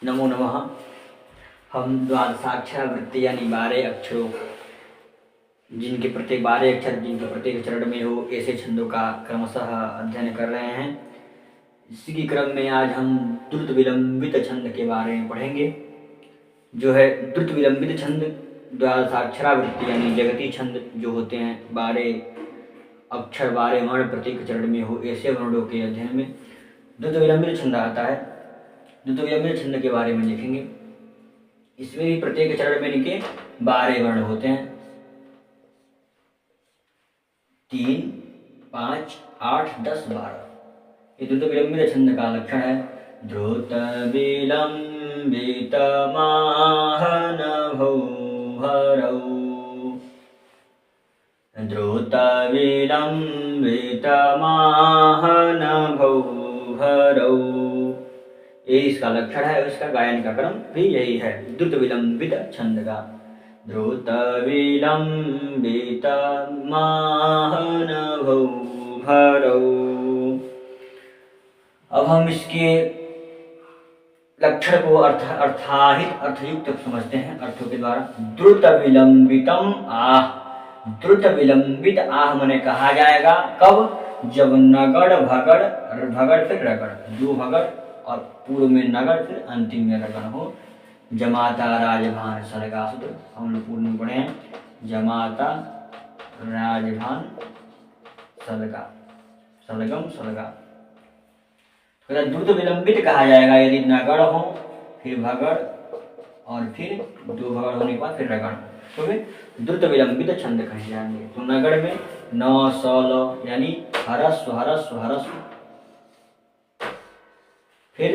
नमो नमः। हम द्वादशाक्षर वृत्ति यानी 12 अक्षरों जिनके प्रत्येक चरण में हो ऐसे छंदों का क्रमशः अध्ययन कर रहे हैं। इसी क्रम में आज हम द्रुत विलंबित छंद के बारे में पढ़ेंगे। जो है द्रुत विलंबित छंद द्वादशाक्षरावृत्ति यानी जगती छंद जो होते हैं 12 अक्षर 12 वर्ण प्रत्येक चरण में हो ऐसे वर्णों के अध्ययन में द्रुत विलंबित छंद आता है। द्रुत विलंबित छंद के बारे में लिखेंगे। इसमें भी प्रत्येक चरण में इनके 12 वर्ण होते हैं, 3, 5, 8, 10, 12। ये द्रुत विलंबित छंद का लक्षण है। द्रुत विलंबित माहन भौहरौ, द्रुत विलंबित माहन भौहरौ, ये इसका लक्षण है। इसका गायन का क्रम भी यही है द्रुत विलंबित छंद का। द्रुत विलंबित माहन भौहरौ। अब हम इसके लक्षण को अर्थयुक्त समझते हैं भक्तों के द्वारा। द्रुत विलंबितम आह, द्रुत विलंबित आह मने कहा जाएगा कब? जब नगड़ भगड़, भगड़ फिर रगड़, दो भगड़ और पूर्व में नगड़ फिर अंतिम में रगड़ हो। जमाता राजभान सलगा सूत्र हम लोग पूर्व में पढ़े हैं। जमाता राजभान सलगा, सलगम सलगा। तो द्रुत विलंबित कहा जाएगा यदि नगड़ हो फिर भगड़ और फिर दो भगड़ होने के बाद फिर रगड़, तो वे द्रुत विलंबित छंद कहे जाएंगे। तो नगड़ में न स ल यानी हरस्व हरस्व हरस्व, फिर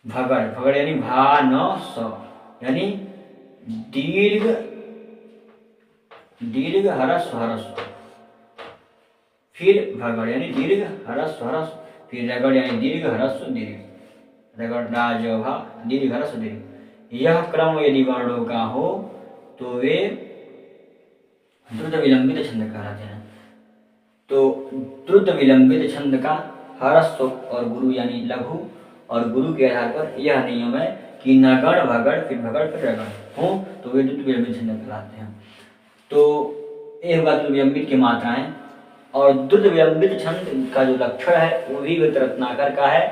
भगड़ भगड़ यानी भा न स यानी दीर्घ दीर्घ हरस्व हरस्व, फिर भगड़ यानी दीर्घ हरस्व हरस्व, फिर रगड़ यानी दीर्घ हरस्व दीर्घ, रगड़ राजभा दीर्घ हरस्व दीर्घ। यह क्रम यदि वर्णों का हो तो वे द्रुत विलंबित छंद कहलाते हैं। तो द्रुत विलंबित छंद का हरस्व और गुरु यानी लघु और गुरु के आधार पर यह नियम है कि नगड़ भगड़ फिर भगड़ फिर रगड़ हो तो वे द्रुत विलंबित छंद कहलाते हैं। तो ये होगा द्रुत विलंबित की मात्राएं। और द्रुत विलंबित छंद का जो लक्षण है वो भी रत्नाकर का है,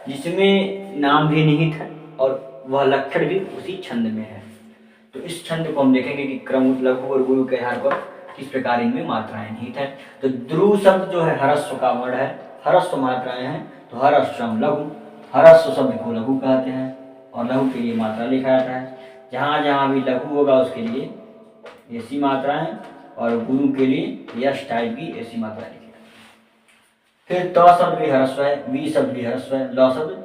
जिसमें नाम भी निहित है और वह लक्षण भी उसी छंद में है। तो इस छंद को हम देखेंगे कि क्रम लघु और गुरु के आधार पर किस प्रकार इनमें मात्राएं निहित है। तो द्रु शब्द जो है हरस्व का वर्ण है, हरस्व मात्राएं हैं, तो हरस्व लघु, हरस्व शब्द को लघु कहते हैं और लघु के लिए मात्रा लिखा जाता है। जहाँ जहाँ भी लघु होगा उसके लिए ऐसी मात्राएं और गुरु के लिए यश टाइप की ऐसी मात्रा लिखी। फिर त शब्द भी हरस्व है, वी शब्द भी हरस्व है, ल शब्द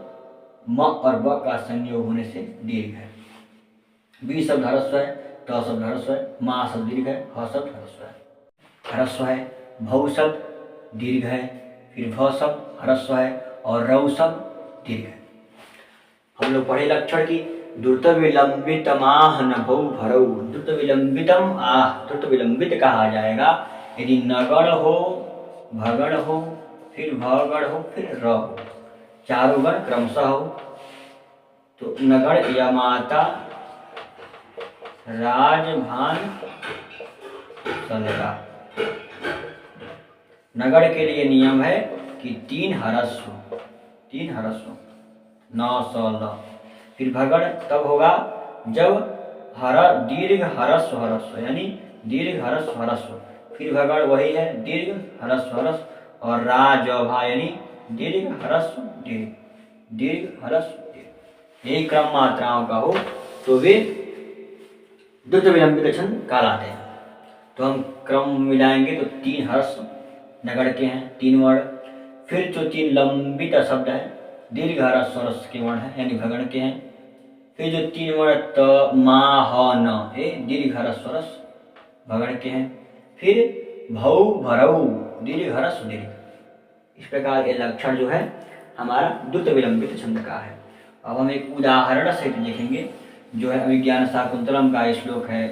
म और ब का संयोग होने से दीर्घ है। वी शब्द हरस्व है, त शब्द हरस्व है, मा शब्द दीर्घ है, ह शब्द हरस्व है, भौ शब्द दीर्घ है, फिर भ शब्द हरस्व है और रौ शब्द दीर्घ है। हम लोग पढ़े लक्षण की द्रुत विलंबित माह न भौ भरौ, द्रुत विलंबितम आह, द्रुत विलंबित कहा जाएगा यदि नगड़ हो भगड़ हो फिर भगड़ हो फिर र हो, चारों गण क्रमशः हो। तो नगड़ यमाता राजभान सलगा, नगड़ के लिए नियम है कि 3 हरस्व न स ल, फिर भगड़ तब होगा जब दीर्घ हरस्व हरस्व यानी दीर्घ हरस्व हरस्व, फिर भगड़ वही है दीर्घ हरस्व हरस्व और राजभा यानी दीर्घ हरस्व दीर्घ, दीर्घ हरस्व दीर्घ। यही क्रम मात्राओं का हो तो वे द्रुत विलंबित छंद कहलाते हैं। तो हम क्रम मिलाएंगे तो 3 हरस्व नगड़ के हैं 3 वर्ण, फिर जो 3 लंबित शब्द है दीर्घ हरस्व रस के वर्ण है यानी भगड़ के हैं, फिर जो 3 वर्ण त मा ह न ये दीर्घ हरस्व रस भगड़ के हैं, फिर भौ भरौ दीर्घ हरस्व दीर्घ। इस प्रकार के लक्षण जो है हमारा द्रुत विलंबित छंद का है। अब हम एक उदाहरण सहित देखेंगे जो है अभिज्ञान शाकुंतलम का श्लोक है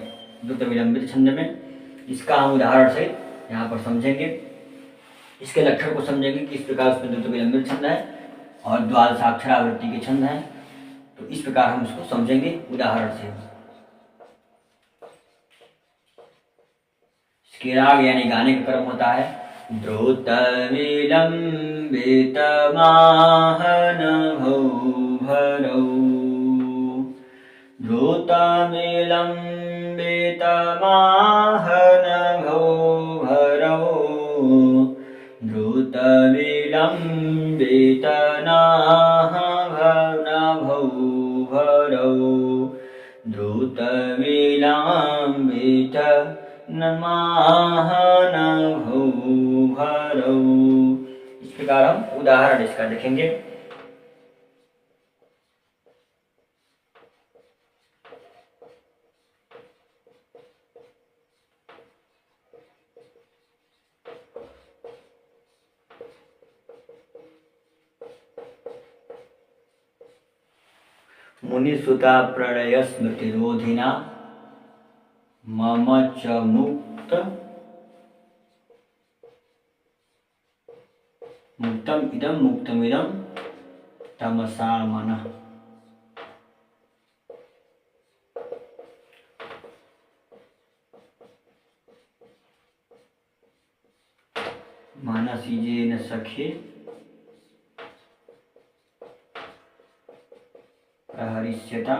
द्रुत विलंबित छंद में, इसका हम उदाहरण सहित यहाँ पर समझेंगे। इसके लक्षण को समझेंगे कि इस प्रकार उसमें द्रुत विलंबित छंद है और द्वादशाक्षरावृत्ति के छंद हैं। तो इस प्रकार हम इसको समझेंगे उदाहरण से। इसके राग यानी गाने का क्रम होता है द्रुत विलंबित माहन भौभरौ, द्रुत विलंबित माहन भौभरौ, द्रुत विलंबित नाहन भौभरौ, द्रुत विलंबित नमाहन भौभरौ। इस प्रकार हम उदाहरण इसका देखेंगे। मुनिसुता प्रणय स्मृतिरोधिना मम च मुक्तम इदम मुक्तमिदम तमसा मनः। मानसीजेन सखे प्रहरिष्यता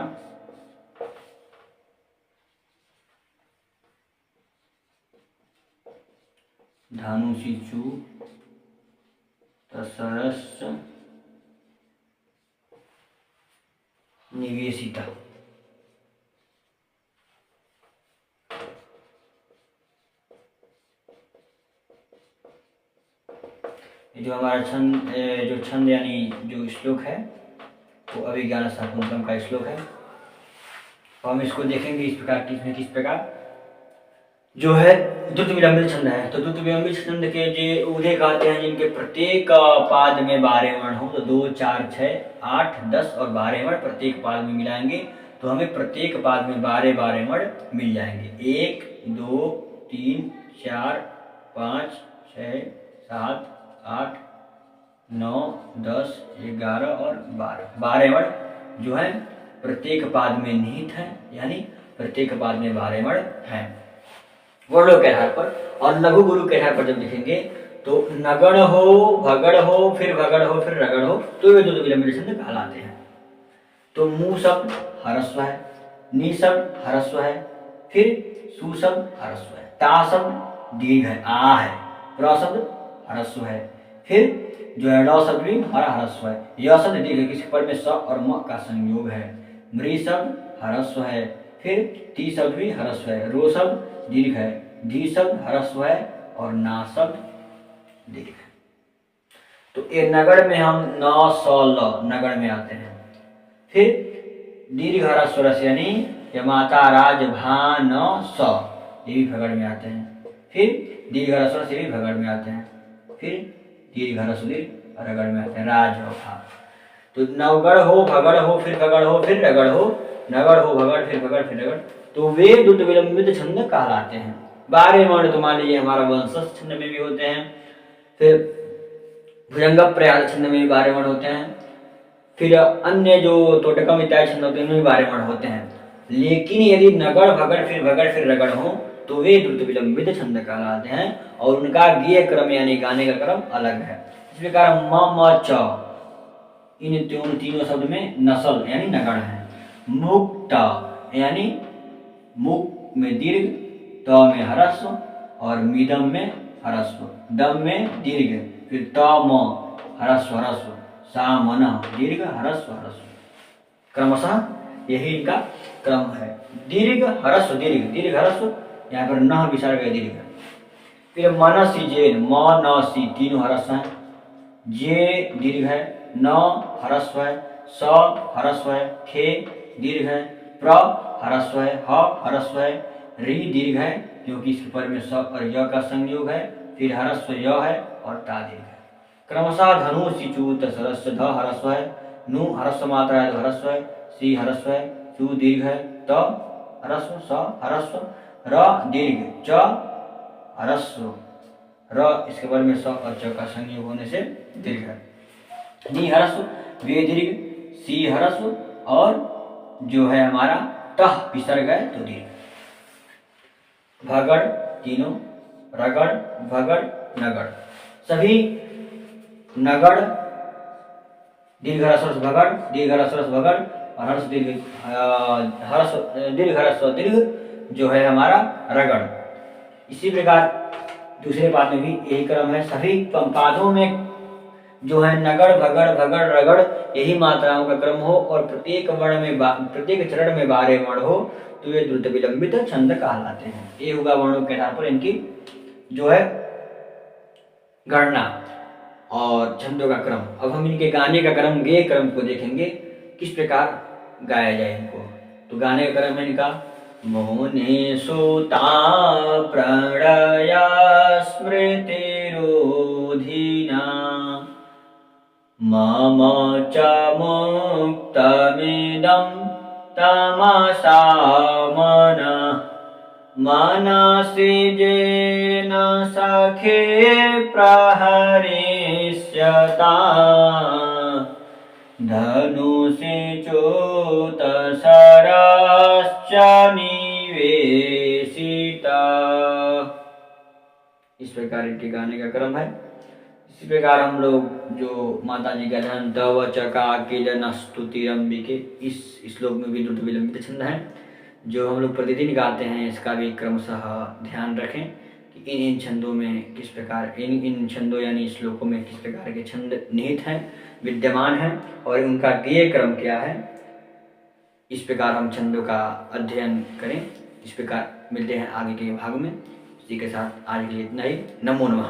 धानुषिचु तसरस निवेशिता। जो हमारा छंद यानी जो श्लोक है वो अभिज्ञान शाकुंतलम का श्लोक है। तो हम इसको देखेंगे इस प्रकार किस प्रकार जो है द्रुत विलंबित छंद है। तो द्रुत विलंबित छंद के जो उन्हें कहते हैं जिनके प्रत्येक पाद में 12 वर्ण हो। तो 2, 4, 6, 8, 10 और 12 वर्ण प्रत्येक पाद में मिलाएंगे तो हमें प्रत्येक पाद में 12 वर्ण मिल जाएंगे। 1, 2, 3, 4, 5, 6, 7, 8, 9, 10, 11 और 12 वर्ण जो है प्रत्येक पाद में निहित है, यानी प्रत्येक पाद में 12 वर्ण हैं वर्णों के आधार पर। और लघु गुरु के आधार पर जब लिखेंगे तो नगण हो, भगड़ हो, फिर भगड़ हो, फिर रगड़ हो, तो ये द्रुत विलंबित छंद कहलाते हैं। तो मु शब्द ह्रस्व है, नि शब्द ह्रस्व है, फिर सु शब्द ह्रस्व है, ता शब्द दीर्घ है, आ है, प्र शब्द ह्रस्व है, फिर जो है ड शब्द भी हमारा ह्रस्व है, य शब्द दीर्घ है, किसके पर में स और म का संयोग है, मृ शब्द ह्रस्व है, फिर ती शब्द भी ह्रस्व है, रो शब्द दीर्घ है, धी शब्द ह्रस्व है और ना शब्द दीर्घ है। तो ये नगड़ में हम न स ल नगड़ में आते हैं। फिर दीर्घ ह्रस्व रस यानी यमाता राज भा न स ये भी भगड़ में आते हैं। फिर दीर्घ ह्रस्व रस ये भी भगड़ में आते हैं। फिर दीर्घ ह्रस्व दीर्घ रगड़ में आते हैं, राज और भा। तो नवगढ़ हो, भगड़ हो, फिर भगड़ हो, फिर रगड़ हो, नगड़ हो, भगड़, फिर भगड़, फिर रगड़, तो वे द्रुत विलंबित छंद कहलाते हैं। 12 वर्ण तो मान लीजिए हमारा वंशज छंद में भी होते हैं, फिर भुजंग प्रयास छंद में भी 12 वर्ण होते हैं, फिर अन्य जो तोटकम इत्यादि छंद होते हैं उनमें भी 12 वर्ण होते हैं। लेकिन यदि नगड़ भगड़ फिर रगड़ हो तो वे द्रुत विलंबित छंद कहलाते हैं और उनका गेय क्रम यानी गाने का क्रम अलग है। इस प्रकार म म च इन तीनों शब्द में नसल यानी नगड़ है। मुक्त यानी मुक में दीर्घ, त में ह्रस्व और मिदम में ह्रस्व, दम में दीर्घ, फिर त म ह्रस्व ह्रस्व, सा मन दीर्घ ह्रस्व ह्रस्व, क्रमशः यही इनका क्रम है। दीर्घ ह्रस्व दीर्घ, दीर्घ ह्रस्व, यहाँ पर न विचार गया दीर्घ। फिर मनसी जेन, म न सी तीनों ह्रस्व है, जे दीर्घ है, न ह्रस्व है, स ह्रस्व है, खे दीर्घ है, प्र ह्रस्व है, ह ह्रस्व है, री दीर्घ है क्योंकि इसके पर में स और य का संयोग है, फिर ह्रस्व य है और ता दीर्घ है। क्रमशः धनु सिचु तसरस ध ह्रस्व है, नु ह्रस्व मात्रा है तो ह्रस्व है, सी ह्रस्व है, चु दीर्घ है, त ह्रस्व, स ह्रस्व, र दीर्घ, च ह्रस्व, र इसके पर में स और च का संयोग होने से दीर्घ है। नी ह्रस्व, वे दीर्घ, सी ह्रस्व और जो है हमारा तह विसर्ग है तो दीर्घ। भगड़ तीनों, रगड़, भगड़, नगड़, सभी नगड़ दीर्घ ह्रस्व भगड़, दीर्घ ह्रस्व भगड़ और हर्ष दीर्घ हर्ष दीर्घ ह्रस्व दीर्घ जो है हमारा रगड़। इसी प्रकार दूसरे पाद में भी यही क्रम है। सभी पादों में जो है नगड़, भगड़, भगड़, रगड़ यही मात्राओं का क्रम हो और प्रत्येक वर्ण में प्रत्येक चरण में 12 वर्ण हो तो ये द्रुत विलंबित छंद कहलाते हैं। ये होगा वर्णों के आधार पर इनकी जो है गणना और छंदों का क्रम। अब हम इनके गाने का क्रम, गेय क्रम को देखेंगे किस प्रकार गाया जाए इनको। तो गाने का क्रम है इनका मोने सुता प्रणया स्मृतिरोधिना मम च मुक्तमिदं तमसा मनसि येन सखे प्रहरिष्यता धनुषि च्युतशरश्च निवेशिता। इस प्रकार इनके गाने का क्रम है। इसी प्रकार हम लोग जो माता जी का ध्यान तव चका किल नस्तुतिरंबिके इस श्लोक में भी द्रुत विलंबित छंद है जो हम लोग प्रतिदिन गाते हैं। इसका भी क्रमशः ध्यान रखें कि इन छंदों में किस प्रकार इन छंदों यानी श्लोकों में किस प्रकार के छंद निहित हैं, विद्यमान हैं और उनका गेय क्रम क्या है। इस प्रकार हम छंदों का अध्ययन करें। इस प्रकार मिलते हैं आगे के भाग में। इसी के साथ आज के लिए इतना ही। नमो नमः।